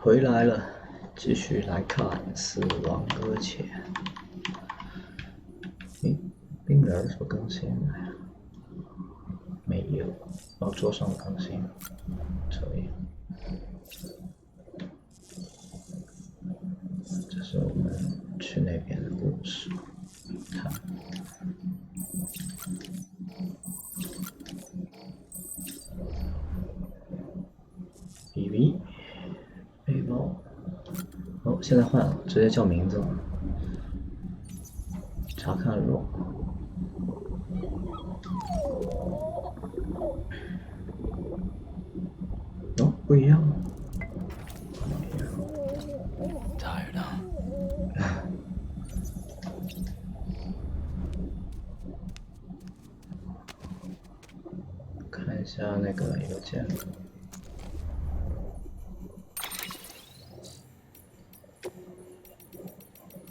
回来了，继续来看《死亡搁浅》。冰人是不更新了呀？没有，哦，桌上更新了，这里。这是我们去那边的故事，看。BB 背包，哦，现在换了，直接叫名字了。查看录。哦，不一样。Tired, huh? 看一下那个邮件。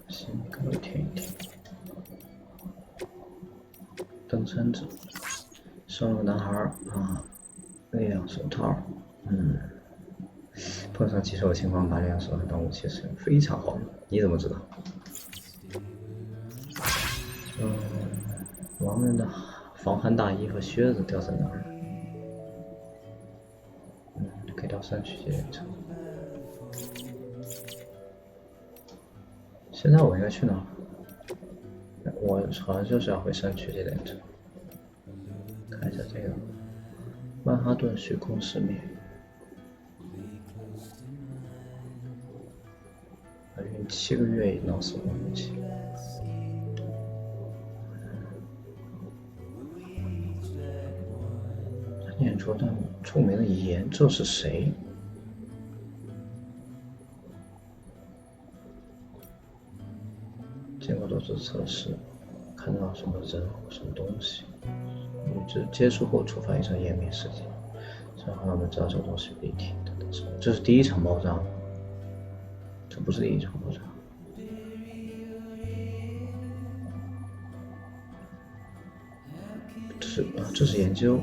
新歌听一听。登山者，生路男孩啊，力量手套，碰上棘手的情况，把力量手套当武器使用，非常好用。你怎么知道？亡人的防寒大衣和靴子掉在哪儿？可以到山区接连城。现在我应该去哪儿？我好像就是要回山区接连城。看一下这个，曼哈顿虚空失灭。怀孕7个月已闹死亡母亲。念出他著名的遗言，这是谁？经过多次测试，看到什么人或什么东西，与之接触后触发一场湮灭事件，然后我们知道这个东西立体的。这是第一场爆炸，这不是第一场爆炸。这是研究，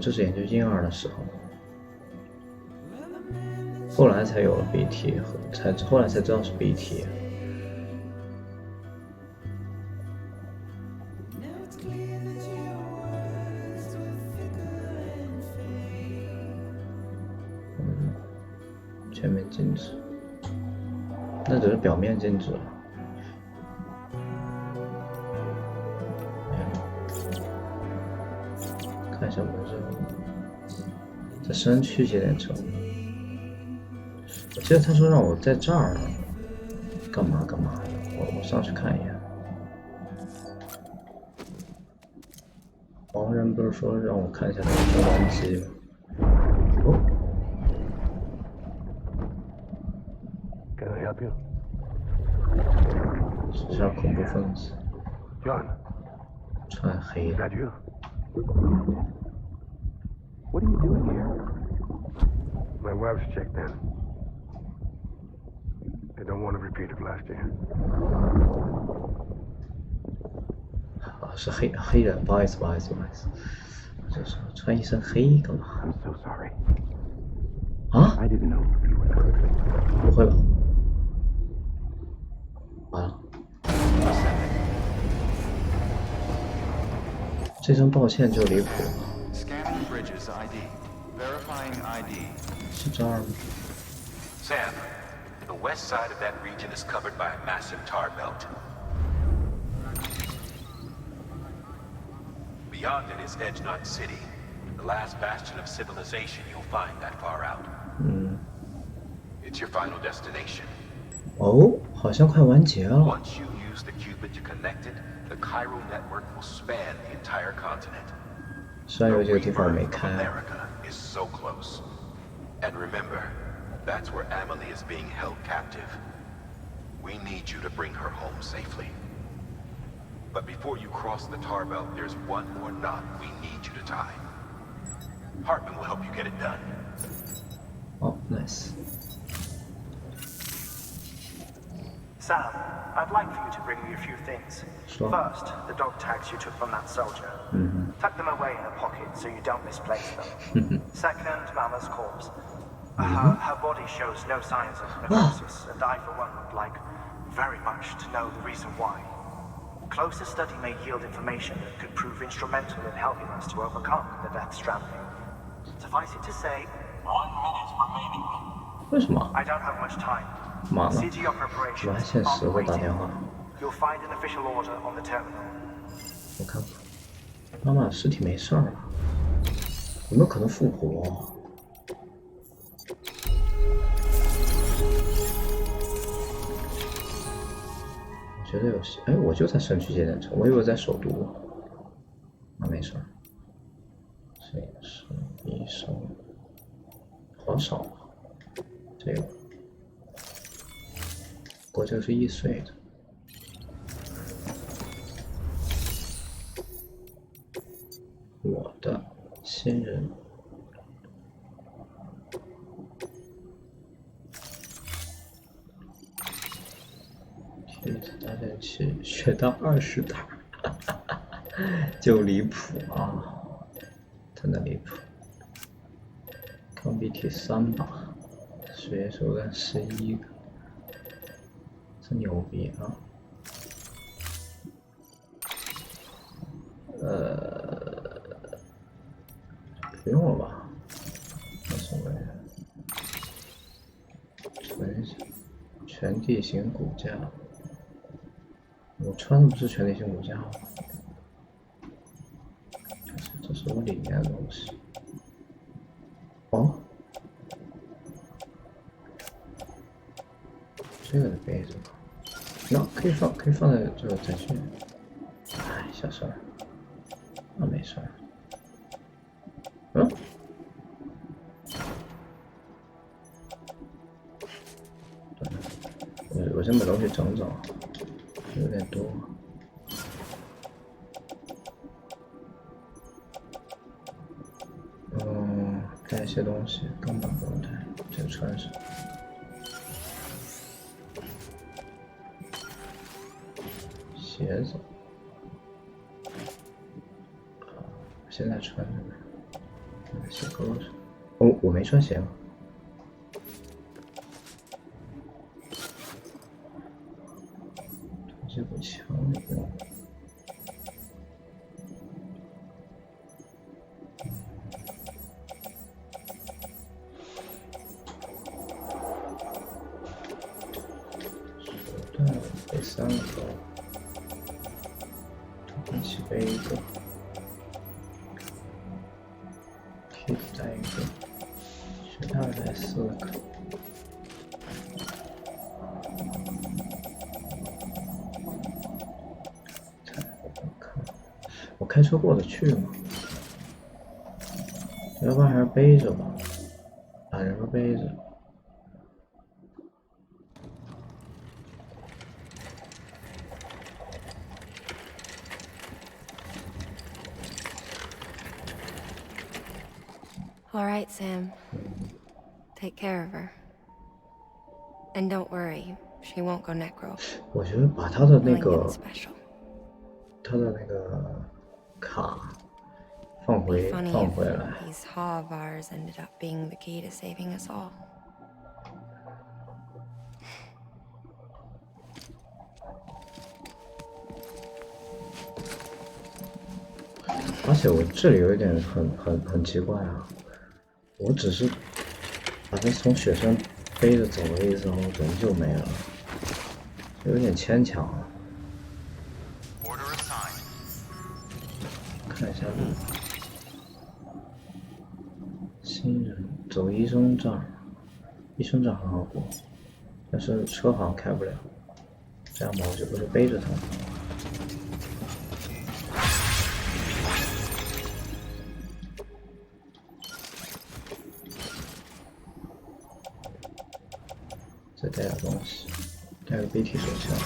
这是研究婴儿的时候，后来才有了 BT， 后来才知道是 BT。全面静止，那只是表面静止了。看一下我们这在山区接连城。我记得他说让我在这儿干嘛的，我上去看一眼。王人不是说让我看一下那个升降机吗？哦。Can I help you? 是像恐怖分子。John. 穿黑的。 Is that you? What are you doing here? My wife's checked in. I don't want to repeat of last year. 是黑人，不好意思。就是穿一身黑干嘛？ I'm so sorry. 啊？ I didn't know. 不会吧？完了。这声抱歉就离谱了。是这儿吗 Sam, the west side of that region is covered by a massive tar belt. Beyond it is Edgenot City, the last bastion of civilization you'll find that far out. It's your final destination. 哦，好像快完结了。 Once you use the Cupid to connect it, the Cairo network will span the entire continent. 虽然有这个地方我没 The 开。 America is so close. And remember, that's where Amelie is being held captive. We need you to bring her home safely. But before you cross the tar belt, there's one more knot we need you to tie. Hartman will help you get it done. Oh, nice. Sam, I'd like for you to bring me a few things. Sure. First, the dog tags you took from that soldier. Tuck them away in a pocket so you don't misplace them. Second, Mama's corpse. Her body shows no signs of necrosis, and I, for one, would like very much to know the reason why. Closer study may yield information that could prove instrumental in helping us to overcome the Death Stranding. Suffice it to say, 1 minute remaining. 为什么？ I don't have much time. 忙了， CGO 我还 preparations 欠 are 10个打电 waiting. 话。 You'll find an official order on the terminal. 我看看，妈妈尸体没事儿啊，有没有可能复活？我觉得有些，哎，我就在城区节点城，我以为在首都。那没事儿。摄影师、医生，好少啊，这个。不过这个是易碎的。我的新人。梯子搭建器学到20打，就离谱啊！真的离谱。钢笔体3把，实验手感11个，真牛逼啊！不用了吧？那什么呀？存一下，全地形骨架。我穿的不是全地形骨架吗？这是我里面的东西。哦，这个的杯子，那可以放在这个再去。哎，小事儿，那没事儿。嗯。我先把东西整整，有点多。带一些东西根本不用带，就穿上。鞋子，现在穿着呢，鞋搁上。哦，我没穿鞋吗？这股枪里用。背3个，一起背1个，梯子带1个，血袋带4个。我开车过得去吗？要不然还是背着吧，把人们背着。All right, Sam. Take care of her. And don't worry, she won't go necro. 我觉得把他的那 Nothing 个 special. 他的那个卡放回 Funny 来。 if these haw of ours ended up being the key to saving us all. 而且我这里有一点很奇怪啊，我只是把他从雪山背着走了一遭，怎么就没了？有点牵强啊。看一下路。新人走医生证，医生证很好过，但是车好像开不了。这样吧，我就背着他。再带点东西，带个 BT 手枪。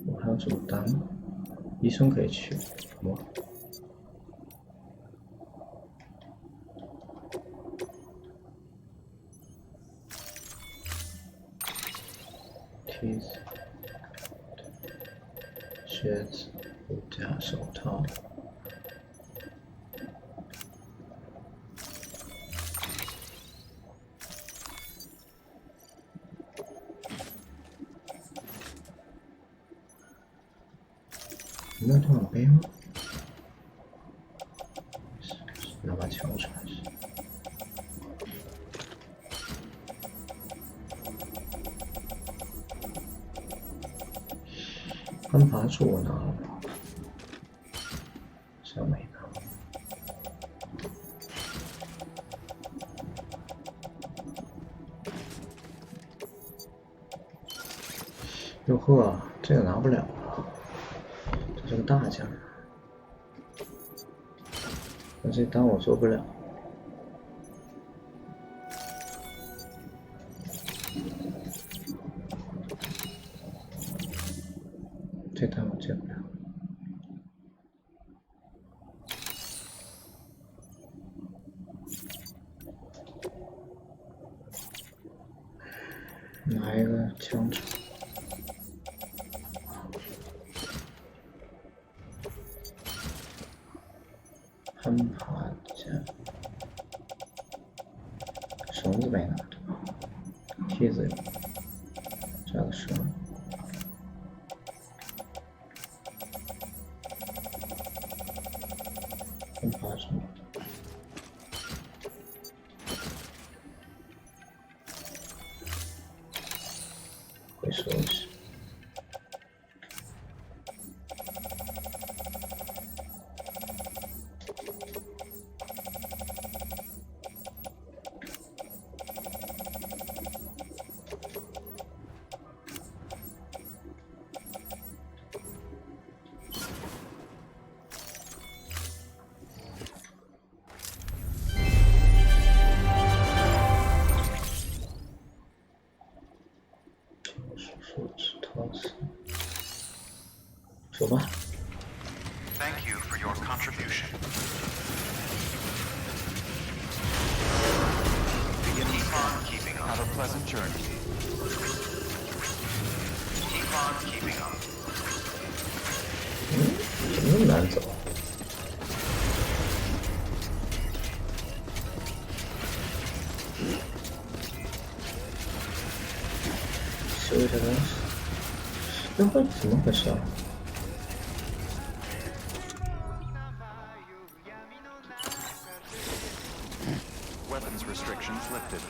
我还有这么单，医生可以去，我。梯子，靴子、护甲、手套。有没有地方背吗？拿把枪出来。攀爬柱我拿了，小没拿。哟呵，这个拿不了了，这是个大奖，但这单我做不了。这单我接不了。拿一个枪支。攀爬架，绳子没拿着，梯子有，加个绳。攀爬柱，回收一下。走吧。Thank you for your contribution. Keep on keeping up. Have a pleasant journey. Keep on keeping up. 怎么那么难走？修一下东西。这会怎么回事啊？ Weapons restrictions lifted.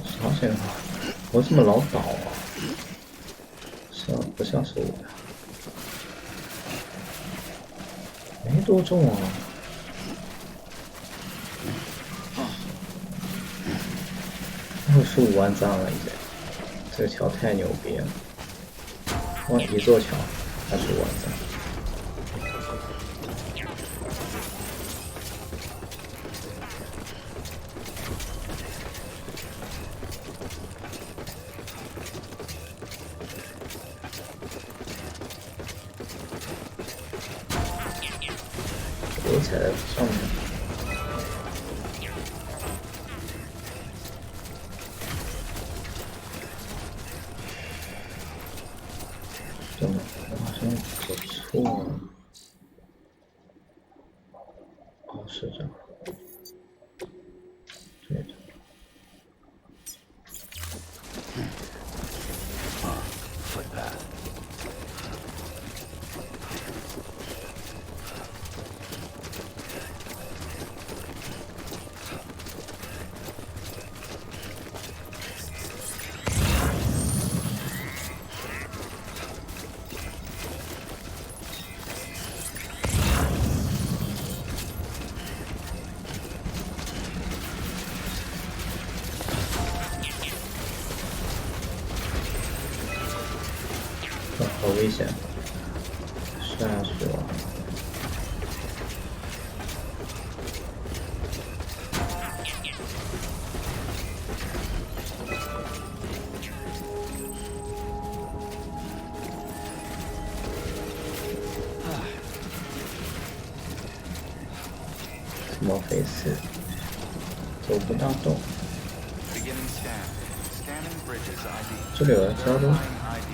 啥情况？我怎么老倒啊？像不像是我呀？没多重啊。25万赞了已经，这个桥太牛逼了！哇，一座桥25万赞。 我踩在上面，真的，我好像走错了。哦，是这样，对的。 Footpath.好危险，下去了。么回事？走不大动。Beginning scan. Scanning bridges ID. 这里有人交通， Verifying ID.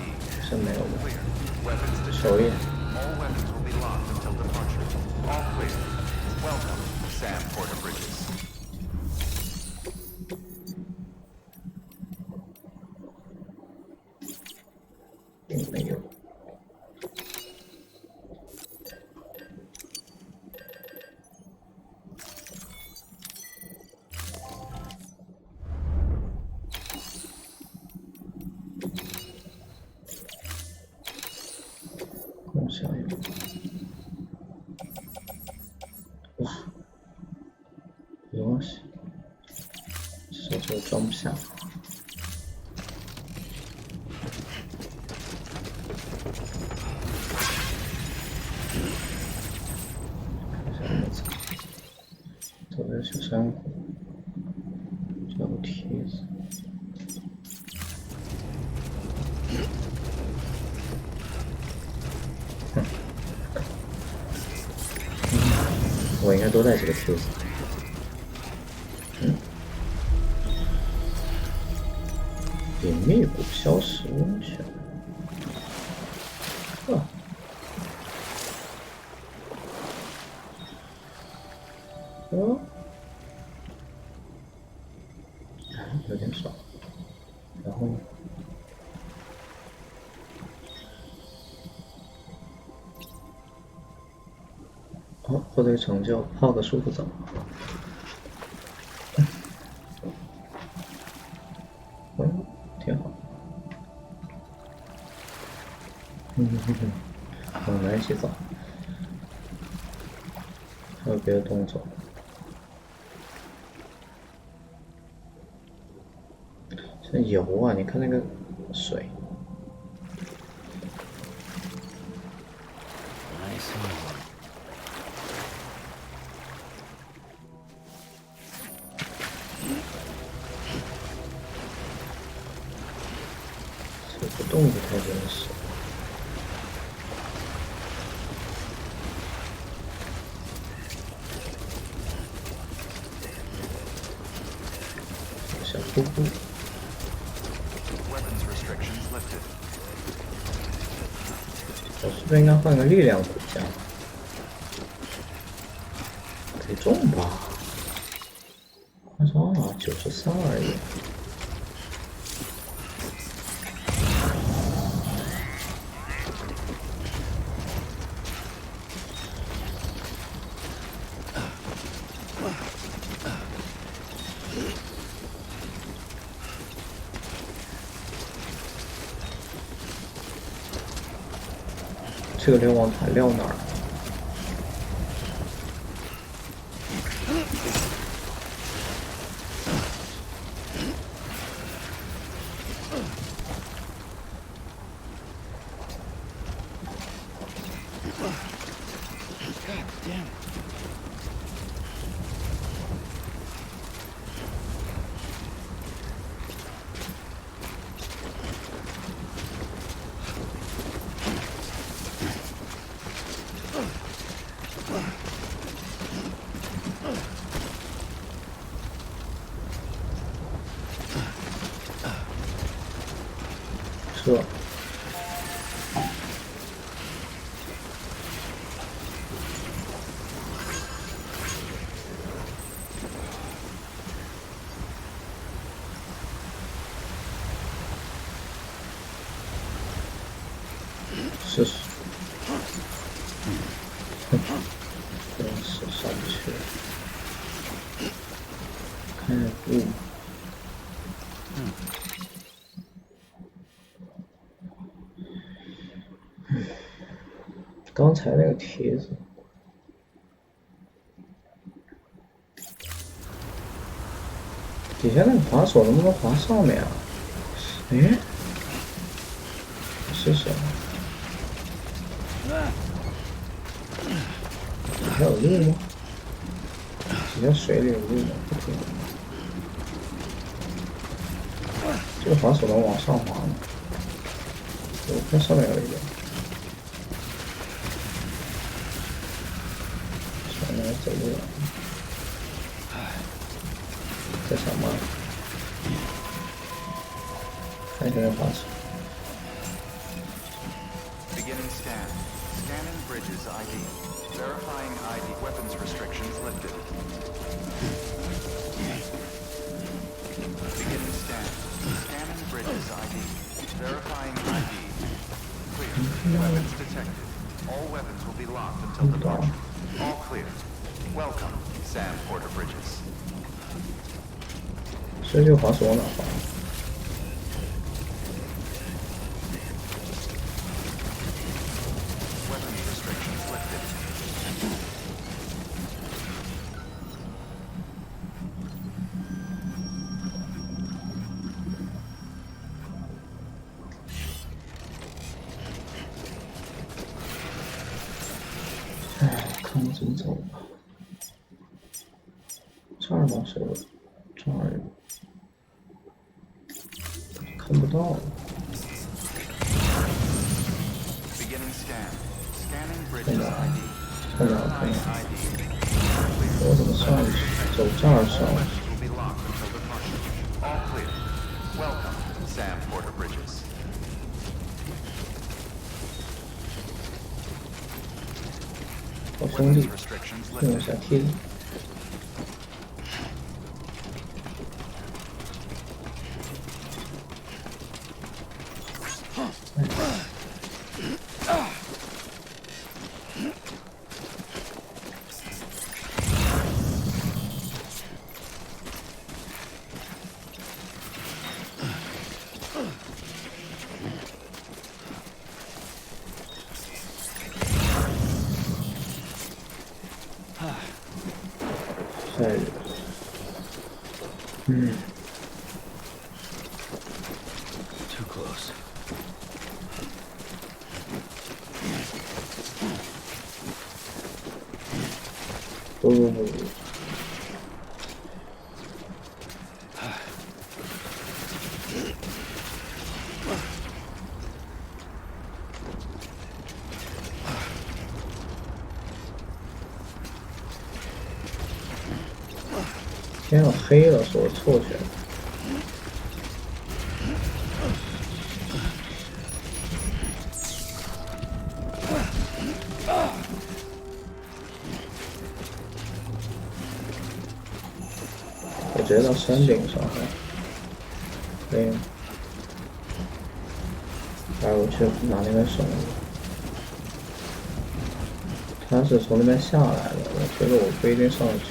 是没有的。 Clear. Weapons 手印。 detected. All weapons will be locked until departure. All clear. Welcome, Sam Porter Bridges. 并没有。共享有。哇，有东西，这就装不下。走在小山谷，这有梯子。我应该都在这个梯子。隐秘谷消失温泉。有点少。然后呢？获得成就，泡个舒服澡。挺好。我们来洗澡。还有别的动作？这油啊！你看那个水。这个动不太真实。小瀑布。我是不是应该换个力量骨架？忒重吧？多少啊？93而已。这个瞭望塔撂哪儿？这。试试。真是上不去。开步。刚才那个梯子，底下那个滑手能不能滑上面啊？哎，试试。底下有路吗？底下水里有路吗？不可能。这个滑手能往上滑吗？我看上面有一个。上面走路了。这小猫，看一下那滑车。Beginning scan. Scanning bridges ID. Verifying ID. Weapons restrictions lifted. Beginning scan. Scanning bridges ID. Verifying ID. Clear. Weapons detected. All weapons will be locked until departure. All clear. Welcome, Sam Porter Bridges. 所以这个滑手往哪滑？ Weapons restrictions lifted. 看我怎么走吧。这儿吧，是这儿看不到了。 Beginning scan. Scanning bridges ID. 看哪可以？ Verifying ID. 我怎么上去？走这儿上 Weapons will be locked until departure. All clear. Welcome, Sam Porter Bridges. 我兄弟 Weapons restrictions 用 lifted. 下梯子。下雨。Too close. 不。天要黑了，是我错觉。我直接到山顶上哈，可以吗？待会我去拿那个绳子。他是从那边下来的，我觉得我不一定上得去。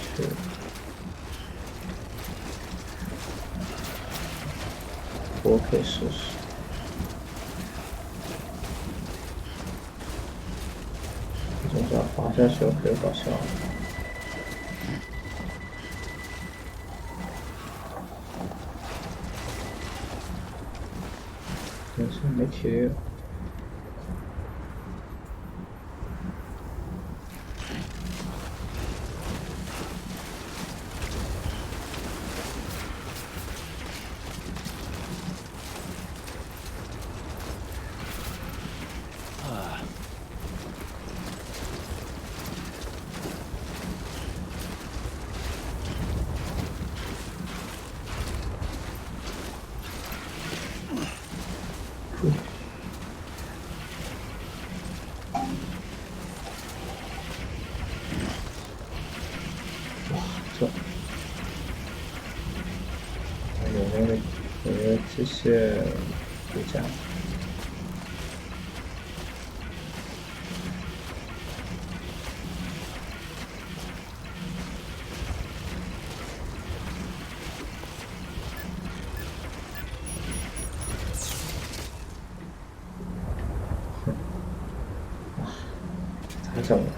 我可以试试。这种这样滑下去，我可以搞笑。没事，没体力了。有那个机械骨架。咋整的？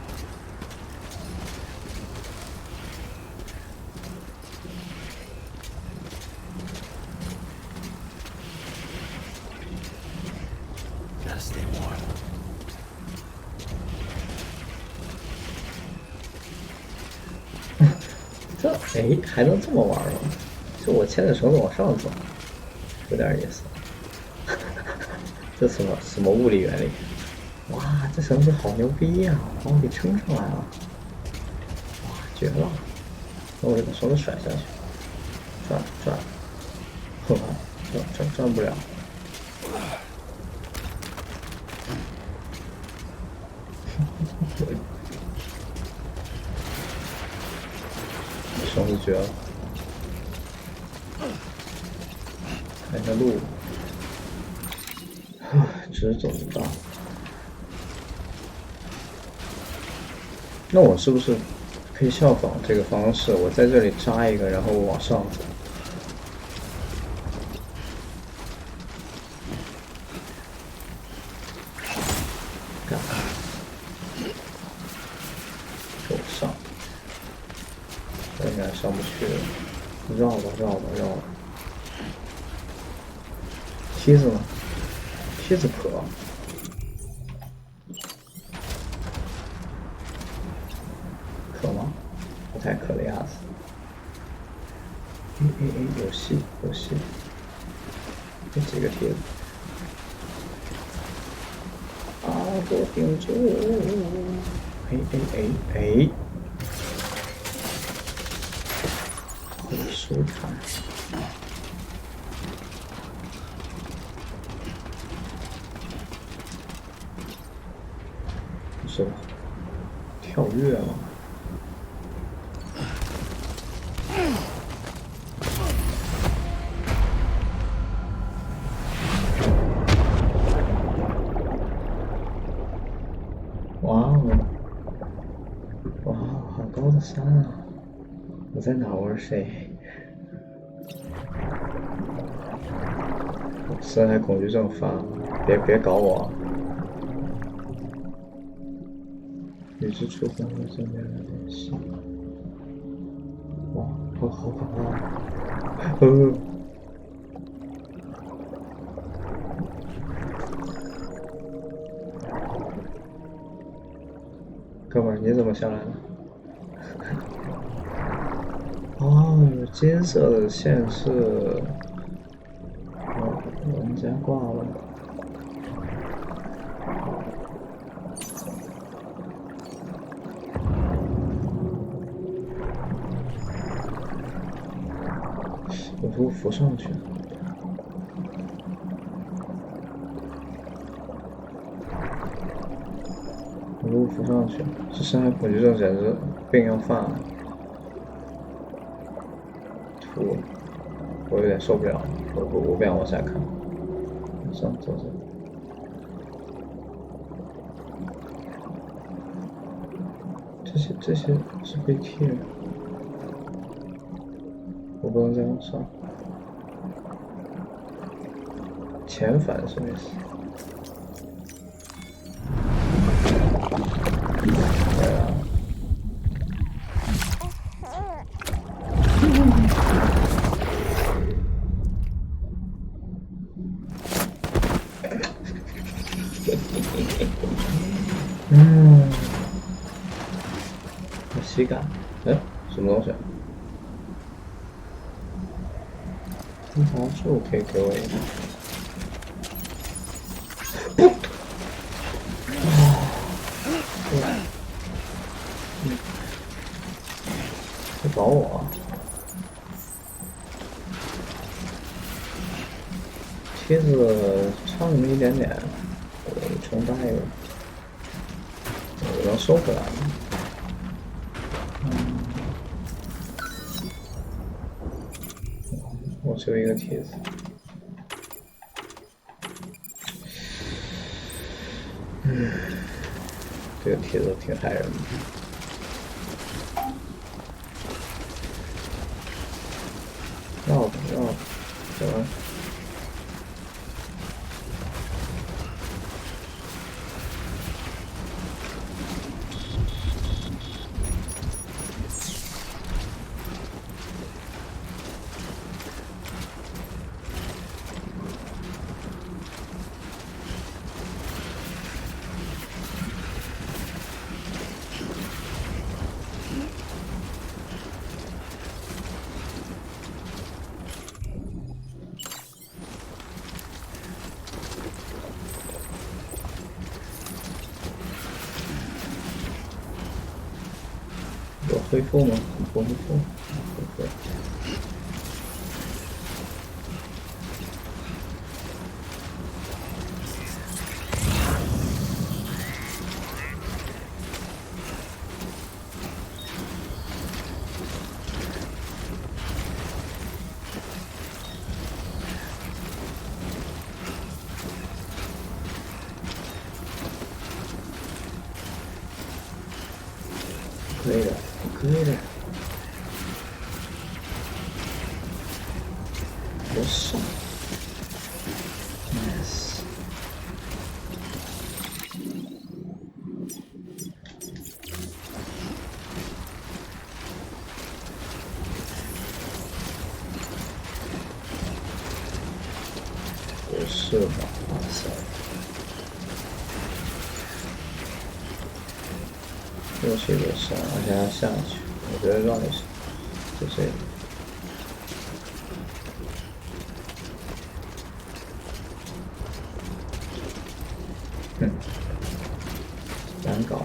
Gotta stay warm. 这哎还能这么玩吗？就我牵着绳子往上走，有点意思。这什么物理原理？哇，这绳子好牛逼呀、把我给撑上来了！哇，绝了！那我就把绳子甩下去，转，后来转不了。绳子绝了，看一下路，直走不到。那我是不是可以效仿这个方式？我在这里扎一个，然后往上走。干，给我上！这应该上不去了，绕吧。梯子呢？梯子可。可吗？不太可的样子。有戏，这几个梯子。啊，给我顶住！好舒坦。是吧？跳跃吗？哇，好高的山啊！我在哪？我是谁？深海恐惧症犯了，别搞我啊！与之触碰的正面的联系。哇，好可怕！哥们儿，你怎么下来了？哦，有金色的线是，人家挂了。我如果浮上去。如果浮上去，这深海恐惧症简直病要犯了。吐了，我有点受不了，我不想往下看。走。这些是被贴的，我不能再往上。遣返什么意思？对啊。膝盖，什么东西？侦查柱可以给我一个。别找我啊！梯子差那么一点点，我重搭一个，我能收回来吗？我只有一个梯子。这个梯子挺害人的。绕吧，走完。有恢复吗？不恢复，恢复。不是 ，nice。不是吧？哇塞！又是一个山，而且还要下去。我觉得绕一下，就这个。难搞。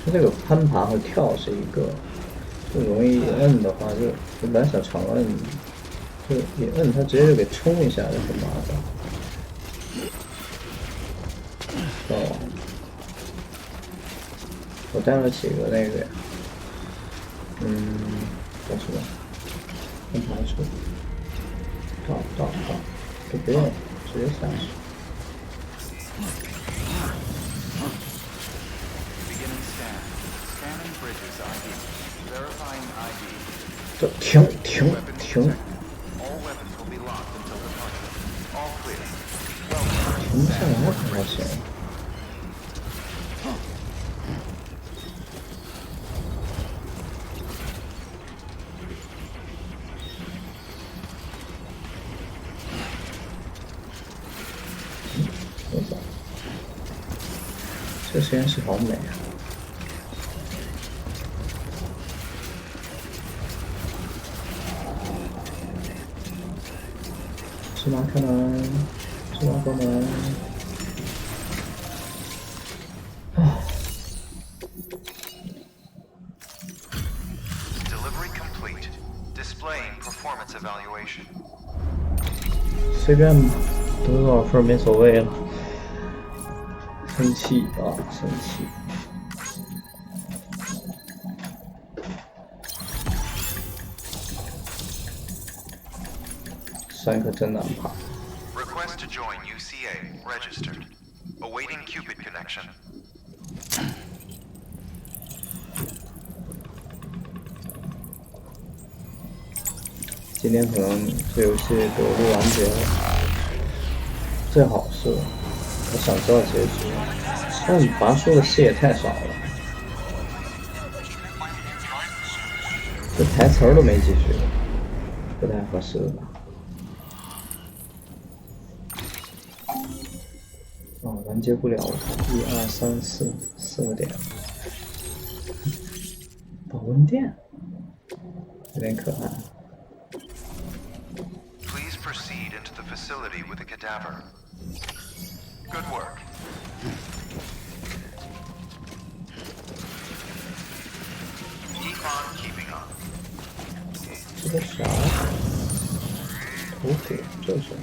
它这个攀爬和跳是一个，就容易摁的话就本来想长摁，就一摁它直接就给冲一下，就很麻烦。哦，我带了几个那个呀，叫什么？攀爬车，到，就不用直接下去。这停！停不下来可还行。我操，这实验室好美啊！芝麻开门，芝麻关门。Delivery complete. Displaying performance evaluation. 随便吧，得多少分没所谓了。生气啊，生气！山可真难爬。Request to join UCA. Registered. Awaiting Cupid connection. 今天可能这游戏给我录完结了，最好是我想知道结局，但你拔树的戏也太少了，这台词儿都没几句，不太合适吧？哦，完结不了，1、2、3、4个点，保温垫，有点可爱。Please proceed into the facility with a cadaver. Good work. Keep on keeping on. 这个啥 ？OK， 这是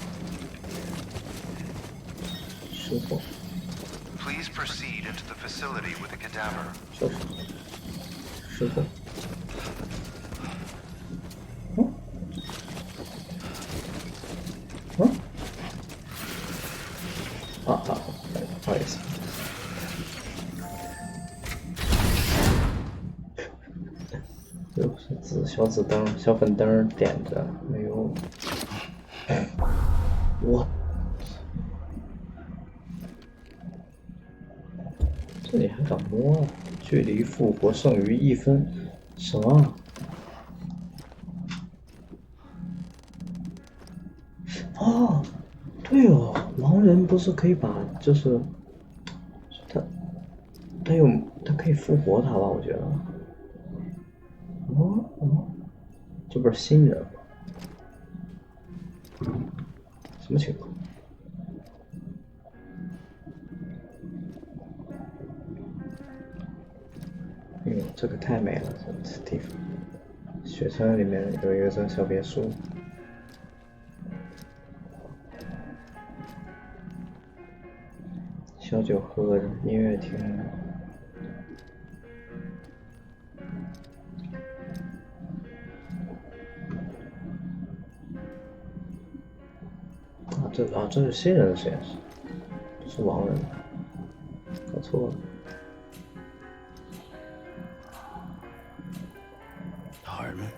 师傅， Please proceed into the facility with a cadaver. 就是师傅。不好意思，就是小紫灯、小粉灯点着，没有。我这里还敢摸啊？距离复活剩余1分，什么？狼人不是可以把就是他他可以复活他吧？我觉得。这不是新人吗？什么情况？这个太美了，这地方。雪山里面有一个这小别墅。小酒喝着，音乐听着。这是新人的实验室，不是亡人，搞错了。Hardman，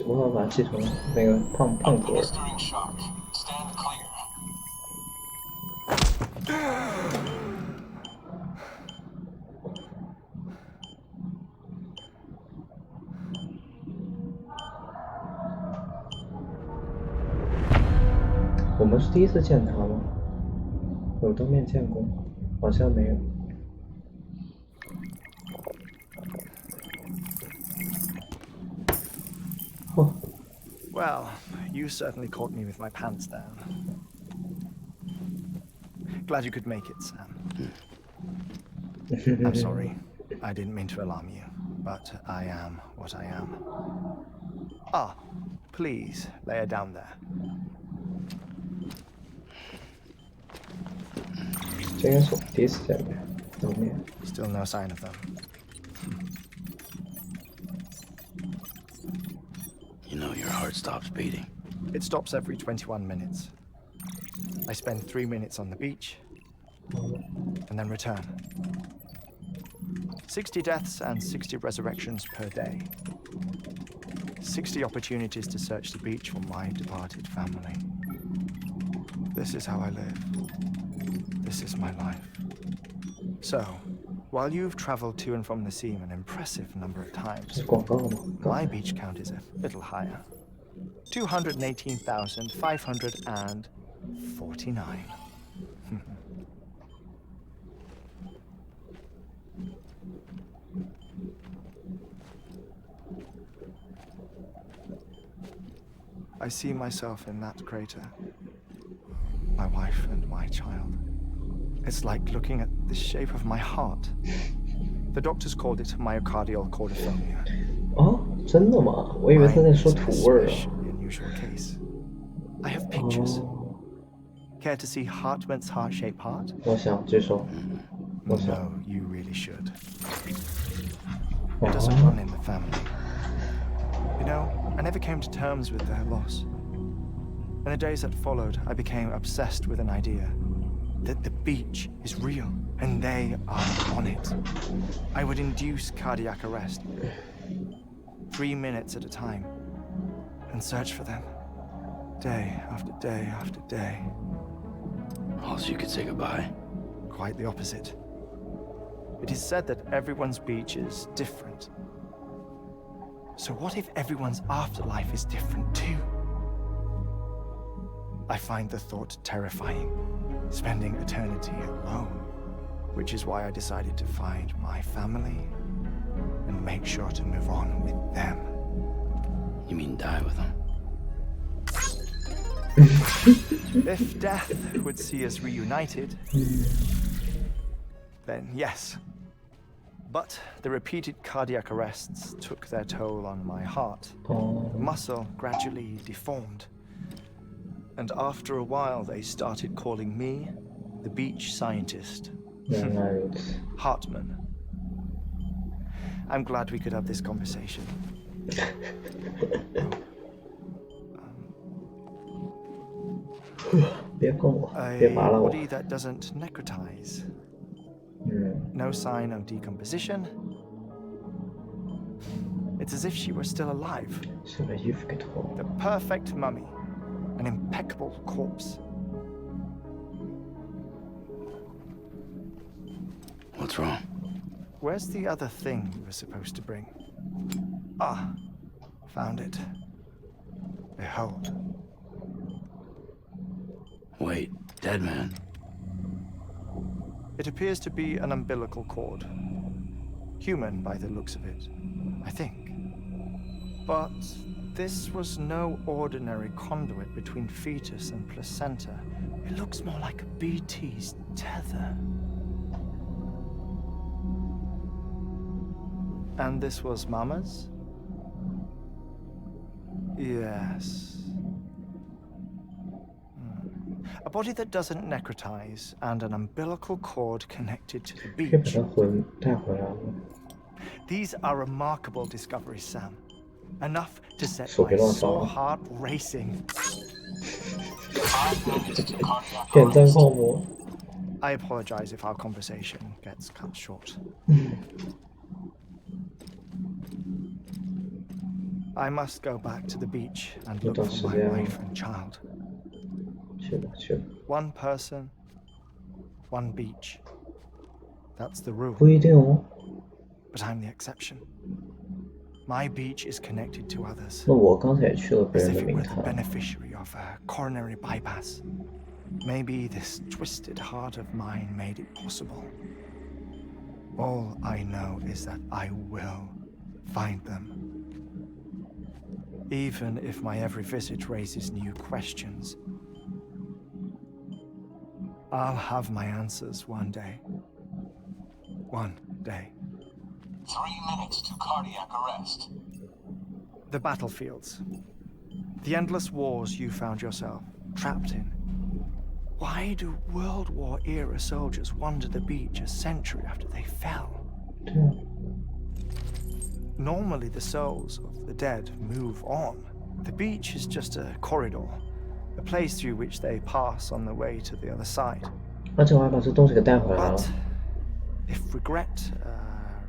我把它记成那个胖哥。我们是第一次见他吗？有当面见过？好像没有。Well, you certainly caught me with my pants down. Glad you could make it, Sam. I'm sorry. I didn't mean to alarm you, but I am what I am. Ah, please lay her down there. 这应该是我们第一次见面，当面。Still no sign of them. You know your heart stops beating. It stops every 21 minutes. I spend 3 minutes on the beach, and then return. 60 deaths and 60 resurrections per day. 60 opportunities to search the beach for my departed family. This is how I live. This is my life. So, while you've traveled to and from the sea an impressive number of times, 是广告吗？ my beach count is a little higher. 218,549. I see myself in that crater. My wife and my child. It's like looking at the shape of my heart. The doctors called it myocardial cordophobia. 哦，真的吗？我以为他在说土味儿啊。 Especially unusual case. I have pictures. Care to see Hartman's heart-shaped heart? 我想举手。我想。 No, you really should. It doesn't run in the family. You know, I never came to terms with their loss. In the days that followed, I became obsessed with an idea that the beach is real and they are on it. I would induce cardiac arrest, 3 minutes at a time, and search for them, day after day after day. Oh, so you could say goodbye? Quite the opposite. It is said that everyone's beach is different. So what if everyone's afterlife is different too? I find the thought terrifying, spending eternity alone, which is why I decided to find my family and make sure to move on with them. You mean die with them? If death would see us reunited, then yes. But the repeated cardiac arrests took their toll on my heart. The muscle gradually deformed. And after a while, they started calling me the beach scientist. Hartman. I'm glad we could have this conversation. A body that doesn't necrotize. No sign of decomposition. It's as if she were still alive. The perfect mummy. An impeccable corpse. What's wrong? Where's the other thing you were supposed to bring? Ah, found it. they hold. Wait, dead man? It appears to be an umbilical cord. Human by the looks of it, I think. But this was no ordinary conduit between fetus and placenta. It looks more like a BT's tether. And this was Mama's? Yes. A body that doesn't necrotize and an umbilical cord connected to the 可以把 beach. 他魂带回来了。 These are remarkable discoveries, Sam. Enough to set 手 my 别乱 sore 放， heart racing. 点赞泡沫。 I apologize if our conversation gets cut short. I must go back to the beach and look for my wife and child. 去吧去吧， One person, one beach. That's the rule. 不一定哦。 But I'm the exception. My beach is connected to others. 那我刚才也去了别 As 人 if 的 it 名 were the 堂， beneficiary of a coronary bypass. Maybe this twisted heart of mine made it possible. All I know is that I will find them. Even if my every visit raises new questions, I'll have my answers one day. One day. 3 minutes to cardiac arrest. The battlefields. The endless wars you found yourself trapped in. Why do World War-era soldiers wander the beach a century after they fell? 对啊， Normally the souls of the dead move on. The beach is just a corridor, a place through which they pass on the way to the other side. 而且我还把这东西给带回来了 But。if regret,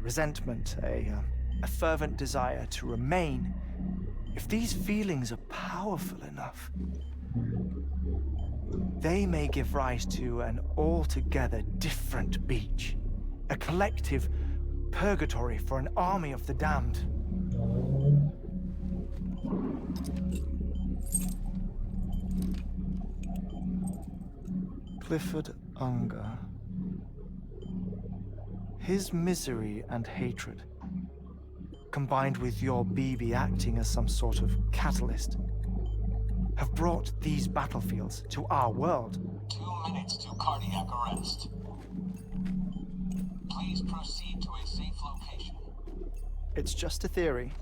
resentment, a fervent desire to remain, if these feelings are powerful enough, they may give rise to an altogether different beach, a collective purgatory for an army of the damned. Clifford Unger. His misery and hatred, combined with your BB acting as some sort of catalyst, have brought these battlefields to our world. 2 minutes to cardiac arrest. Please proceed to a safe location. It's just a theory.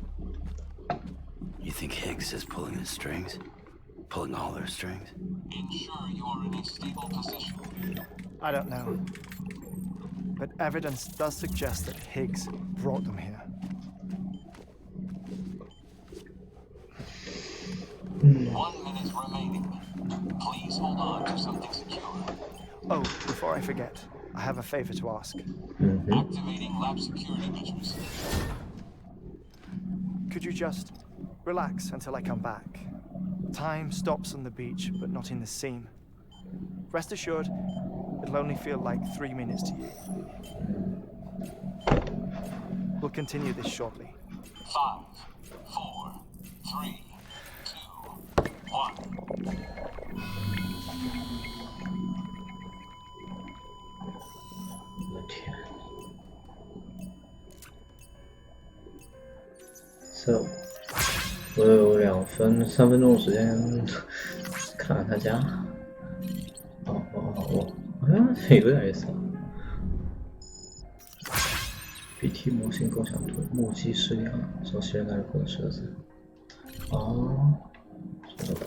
You think Higgs is pulling the strings? Pulling all their strings? Ensure you are in a stable position. I don't know. But evidence does suggest that Higgs brought them here. 1 minute remaining. Please hold on to something secure. Oh, before I forget, I have a favor to ask. Activating lab security measures. Could you just relax until I come back? Time stops on the beach, but not in the scene. Rest assured, it'll only feel like 3 minutes to you. We'll continue this shortly. 5, 4, 3, 2, 1. 我的天 ！So， 我有3分钟的时间看看他家。我好像有点意思。BT 模型构想图，目击试验，熟悉人概率获得设置。哦，是的。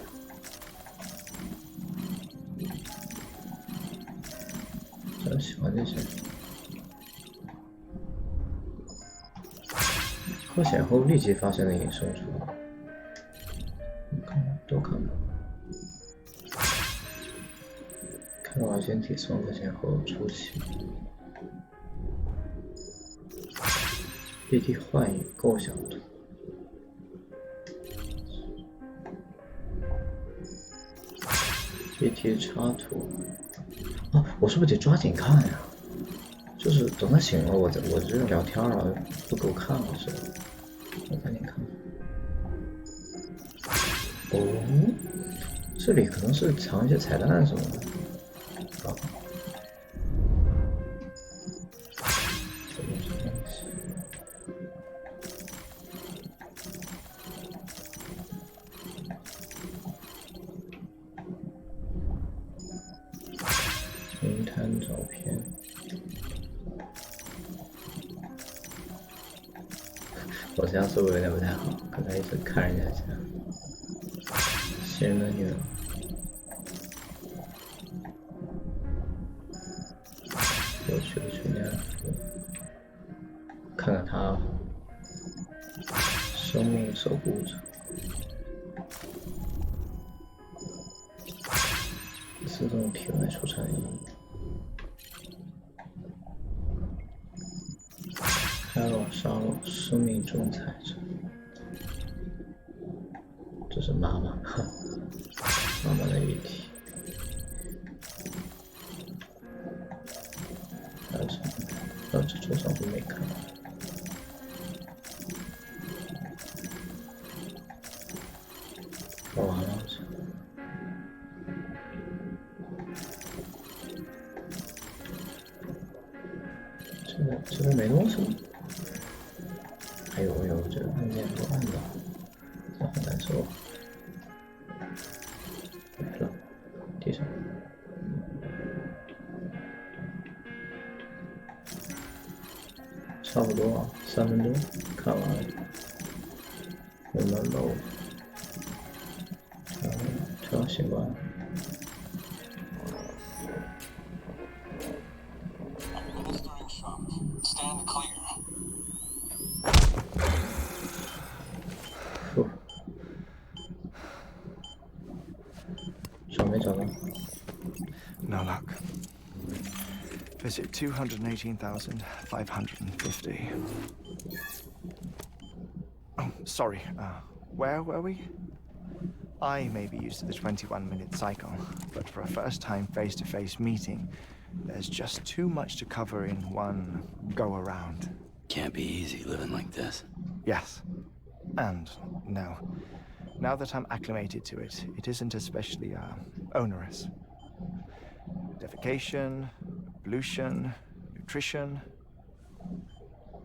真喜欢这些。喝血后立即发生的隐身术，看都看吧。看到完全体双喝血后出气。BT 幻影构想图。BT 插图。啊，我是不是得抓紧看呀？就是等他醒了，我这聊天了，不给我看了是吧？我赶紧看。哦。这里可能是藏一些彩蛋什么的。啊，这边是东西。名摊照片。我这样说有点不太好，刚才一直看人家家。新人的女儿。有趣的全家福，看看他生命守护者，自动体外出产衣，开往沙漏，生命仲裁者，这是妈妈，妈妈的遗体。还有什么？这桌上都没看。看完了好像。这个没东西吗？还有这个按键都按到，这很难受。没了，地上。差不多啊，3分钟看完了，慢慢漏。调习惯。Administering shock. Stand clear. 找没找到 No luck. Visit 218,550. Oh, sorry. Where were we? I may be used to the 21-minute cycle, but for a first-time face-to-face meeting, there's just too much to cover in one go-around. Can't be easy living like this. Yes. And no. Now that I'm acclimated to it, it isn't especially onerous. Defecation, pollution, nutrition.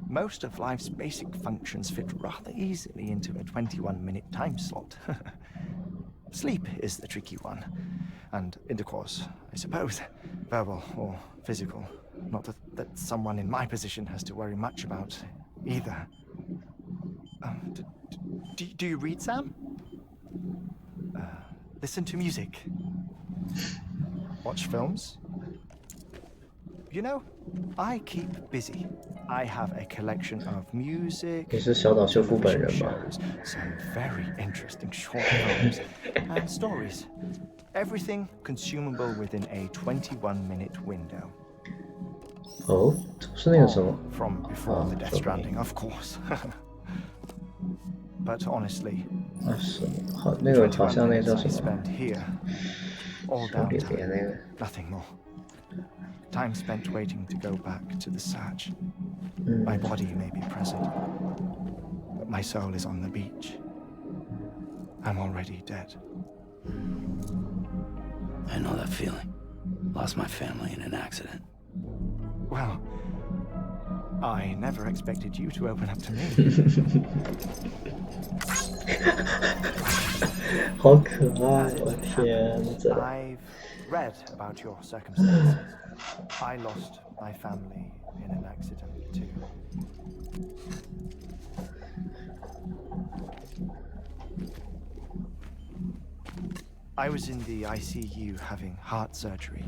Most of life's basic functions fit rather easily into a 21-minute time slot. Sleep is the tricky one, and intercourse, I suppose, verbal or physical. Not that someone in my position has to worry much about either. Do you read, Sam? Listen to music. Watch films. You know, I keep busy. I have a collection of music, 你是小岛秀夫本人吗？ shows, some very interesting short films, and stories. Everything consumable within a 21-minute window. 哦，这不是那个什么？ From before the Death Stranding, of course. But honestly, 啊是，好，那个好像那个叫 I 什么？ spent here, all 手里 downtime, 连那个。 nothing more. Time spent waiting to go back to the search. My body may be present, but my soul is on the beach. I'm already dead. I know that feeling. Lost my family in an accident. Well, I never expected you to open up to me. 好可爱，我天，这 I've read about your circumstances. I lost my family in an accident too. I was in the ICU having heart surgery,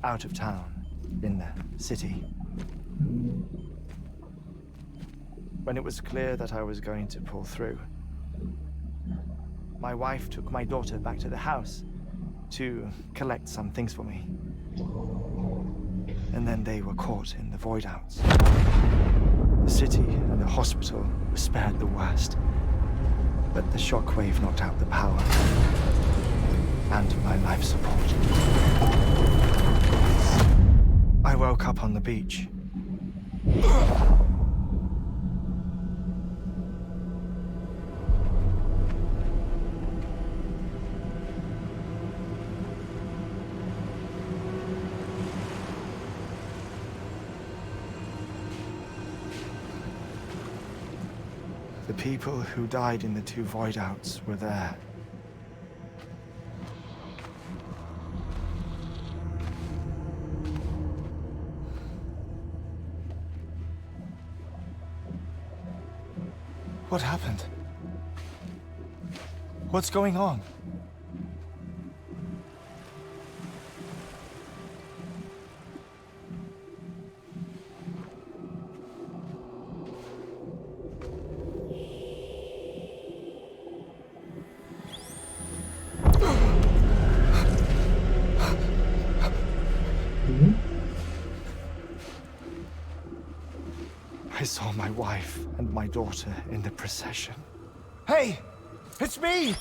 out of town, in the city. When it was clear that I was going to pull through, my wife took my daughter back to the house to collect some things for me. And then they were caught in the void outs. The city and the hospital were spared the worst, but the shockwave knocked out the power and my life support. I woke up on the beach. The people who died in the 2 void outs were there. What happened? What's going on? I saw my wife and my daughter in the procession. Hey! It's me!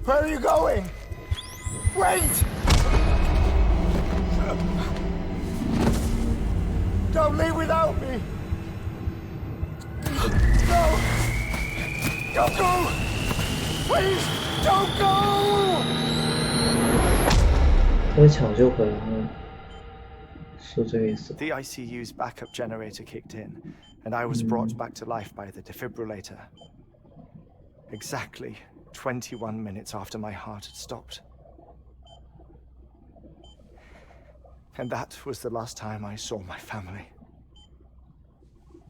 Where are you going? Wait! Don't leave without me! No! Don't go! Please, don't go! 他被抢救回来了，是这个意思。 The ICU's backup generator kicked in, and I was brought back to life by the defibrillator. Exactly 21 minutes after my heart had stopped. And that was the last time I saw my family.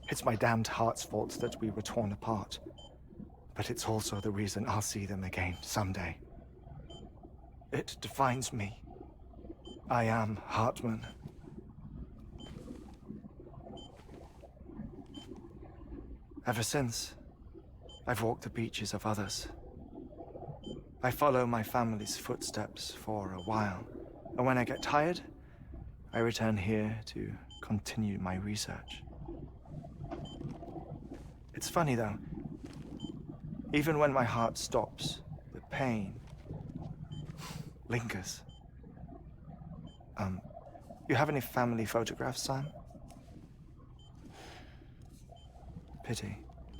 It's my damned heart's fault that we were torn apart. But it's also the reason I'll see them again someday. It defines me. I am Hartman. Ever since, I've walked the beaches of others. I follow my family's footsteps for a while, and when I get tired, I return here to continue my research. It's funny though, even when my heart stops, the pain lingers. You have any family photographs, Sam? Pity.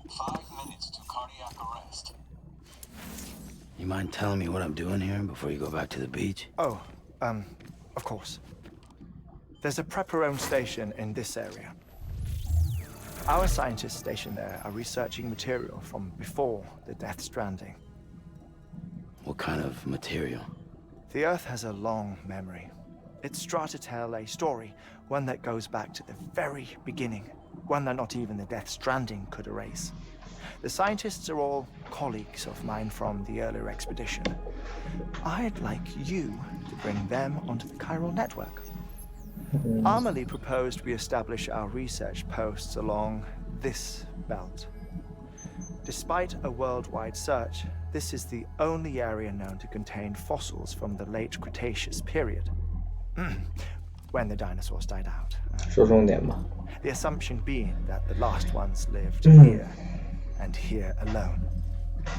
5 minutes to cardiac arrest. You mind telling me what I'm doing here before you go back to the beach? Oh, of course. There's a prepper-owned station in this area. Our scientists stationed there are researching material from before the Death Stranding. What kind of material? The Earth has a long memory. It's trying to tell a story, one that goes back to the very beginning, one that not even the Death Stranding could erase. The scientists are all colleagues of mine from the earlier expedition. I'd like you to bring them onto the chiral network. Amelie proposed we establish our research posts along this belt. Despite a worldwide search, this is the only area known to contain fossils from the late Cretaceous period. When the dinosaurs died out. 说重点吧。 The assumption being that the last ones lived here, and here alone.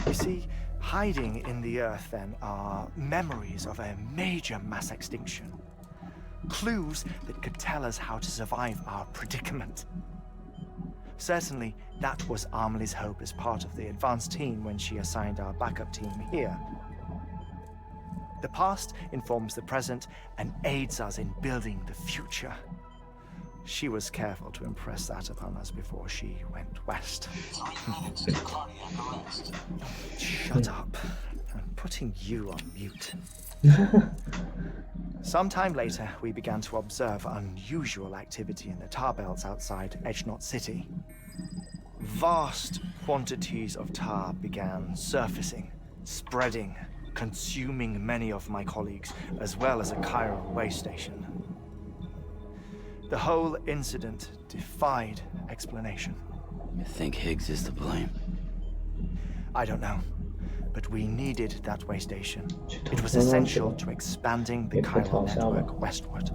You see, hiding in the earth then are memories of a major mass extinction. Clues that could tell us how to survive our predicament. Certainly, that was Amelie's hope as part of the advanced team when she assigned our backup team here. The past informs the present and aids us in building the future. She was careful to impress that upon us before she went west. 3 minutes to cardiac arrest. Shut up. I'm putting you on mute. Sometime later, we began to observe unusual activity in the tar belts outside Edgenot City. Vast quantities of tar began surfacing, spreading, consuming many of my colleagues, as well as a chiral way station. The whole incident defied explanation. You think Higgs is to blame? I don't know, but we needed that way station. It was essential to expanding the chiral network westward.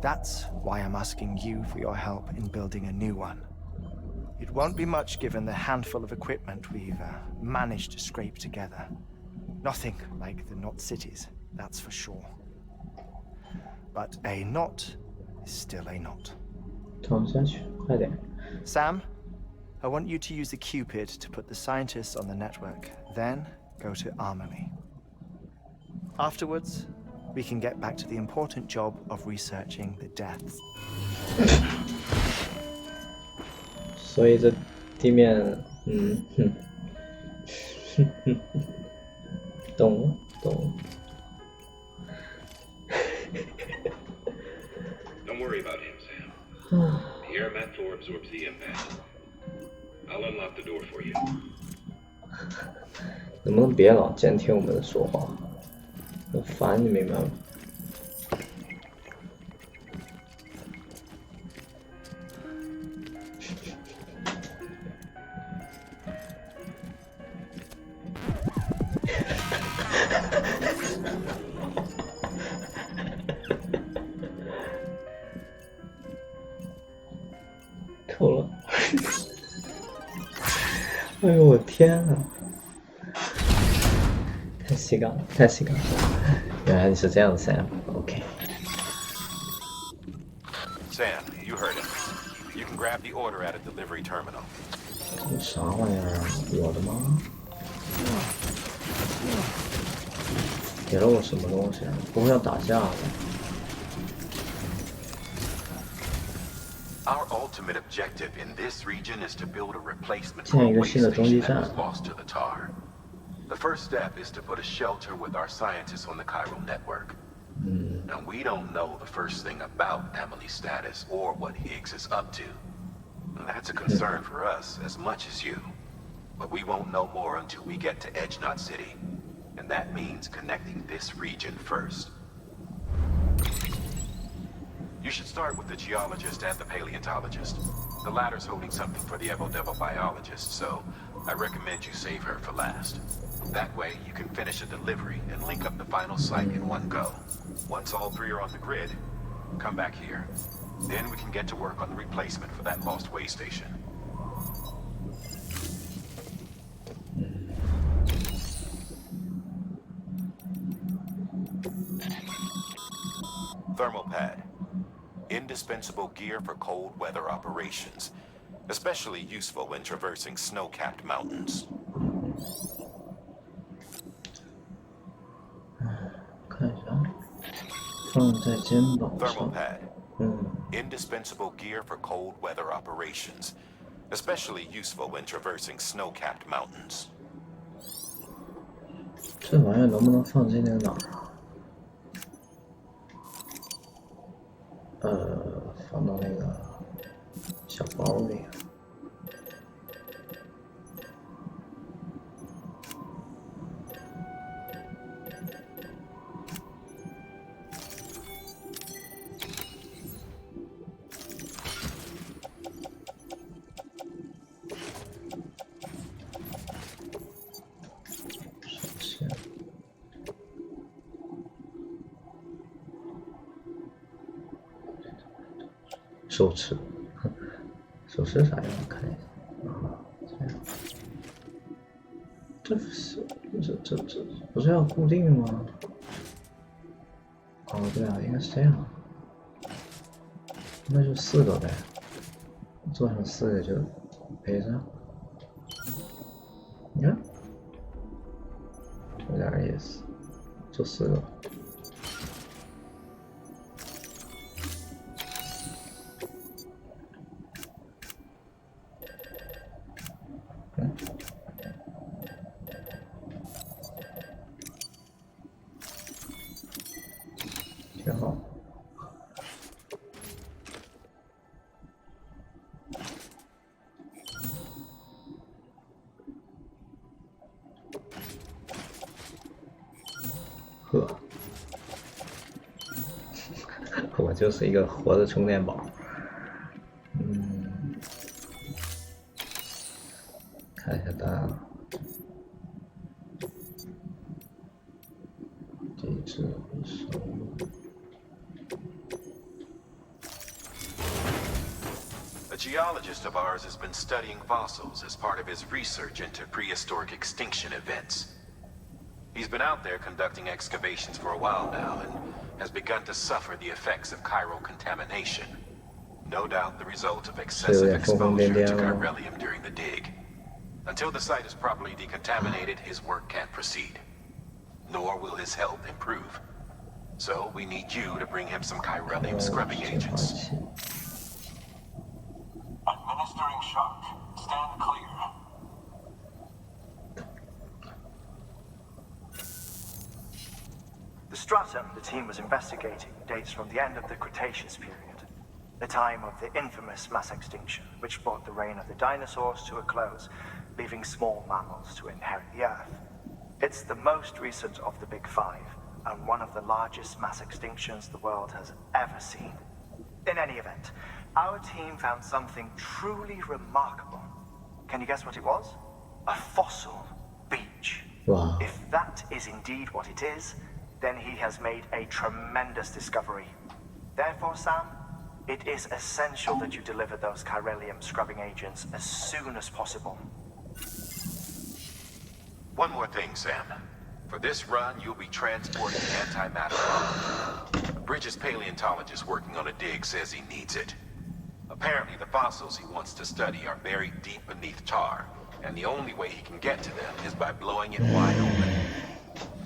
That's why I'm asking you for your help in building a new one. It won't be much given the handful of equipment we've managed to scrape together. Nothing like the knot cities, that's for sure. But a knot is still a knot. 躺下去，快点。 Sam, I want you to use the Cupid to put the scientists on the network, then go to Amelie. Afterwards, we can get back to the important job of researching the deaths. 所以这地面，懂了。Don't worry about him, Sam. The air mat floor absorbs the impact. I'll unlock the door for you. 能不能别老监听我们的说话？很烦，你明白吗？够了！哎呦我天啊！太细杠了，太细杠了！原来你是这样的 Sam。OK。Sam, you heard him. You can grab the order at a delivery terminal. 这啥玩意儿啊？我的吗？给了我什么东西啊？不会要打架吧？ Our ultimate objective in this region is to build a replacement 建 for 一 a 个 way 新的中继 station 站 that was lost to the tar. The first step is to put a shelter with our scientists on the chiral network. Now, we don't know the first thing about Emily's status or what Higgs is up to. That's a concern for us as much as you. But we won't know more until we get to Edge Knot City. And that means connecting this region first. You should start with the geologist and the paleontologist. The latter's holding something for the Evo-Devo biologist, so I recommend you save her for last. That way, you can finish a delivery and link up the final site in one go. Once all three are on the grid, come back here. Then we can get to work on the replacement for that lost way station. Thermal pad. Indispensable gear for cold weather operations, especially useful when traversing snow-capped mountains. 看一下，放在肩膀 Thermal 上。 pad. Indispensable gear for cold weather operations, especially useful when traversing snow-capped mountains. 这玩意儿能不能放进那个哪儿啊？放到那个小包里。手持，手持啥样？我看一下啊，这样，这不是要固定吗？哦，对啊，应该是这样，那就4个呗，做成4个就背上，你看，有点意思，做4个。 挺好。呵，我就是一个活的充电宝。看一下答案。地址收录。 A geologist of ours has been studying fossils as part of his research into prehistoric extinction events. He's been out there conducting excavations for a while now and has begun to suffer the effects of chiral contamination. No doubt the result of excessive exposure to chiralium during the dig. Until the site is properly decontaminated, his work can't proceed. Nor will his health improve. So we need you to bring him some chiralium 哦， scrubbing 净化 agents. 器。 Administering shock. Stand clear. The stratum the team was investigating dates from the end of the Cretaceous period, the time of the infamous mass extinction, which brought the reign of the dinosaurs to a close, leaving small mammals to inherit the Earth. It's the most recent of the Big Five, and one of the largest mass extinctions the world has ever seen. In any event, our team found something truly remarkable. Can you guess what it was? A fossil beach. Wow. If that is indeed what it is, then he has made a tremendous discovery. Therefore, Sam, it is essential that you deliver those chiralium scrubbing agents as soon as possible. One more thing, Sam. For this run, you'll be transporting antimatter bomb. Bridges' paleontologist working on a dig says he needs it. Apparently, the fossils he wants to study are buried deep beneath tar, and the only way he can get to them is by blowing it wide open.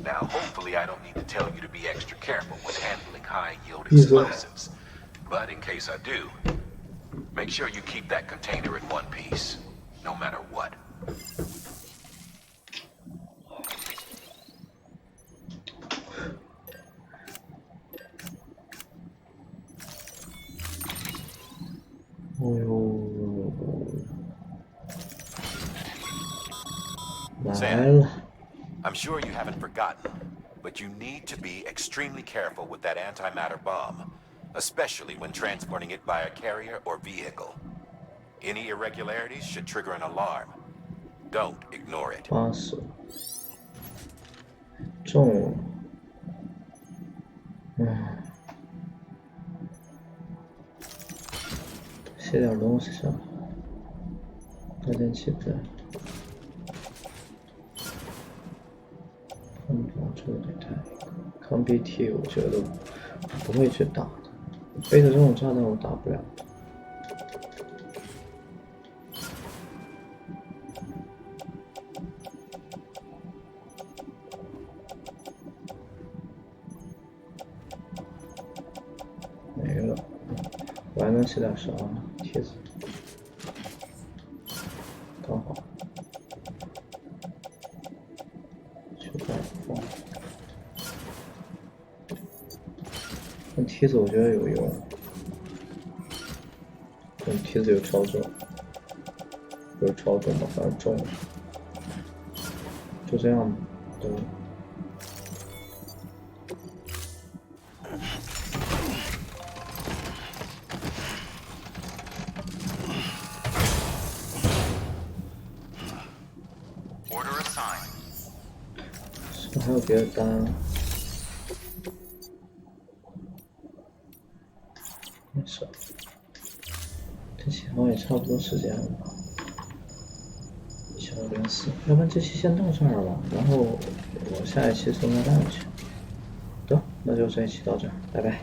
Now, hopefully I don't need to tell you to be extra careful with handling high-yield explosives. But in case I do, make sure you keep that container in one piece, no matter what. Sam, I'm sure you haven't forgotten, but you need to be extremely careful with that antimatter bomb, especially when transporting it by a carrier or vehicle. Any irregularities should trigger an alarm. Don't ignore it. 80重，写点东西上，发电器不在，这个太康 BT 我觉得不会去打的，背着这种炸弹我打不了。没了，我还能写点啥呢？帖子，刚好。去摆放。这梯子我觉得有用，这梯子有超重，有超重吧，反正重，就这样吧，对。Order assigned. 是不是还有别的单？没事，这期好像也差不多时间了吧？1904，要不然这期先到这儿吧，然后我下一期送炸弹去。得，那就这一期到这儿，拜拜。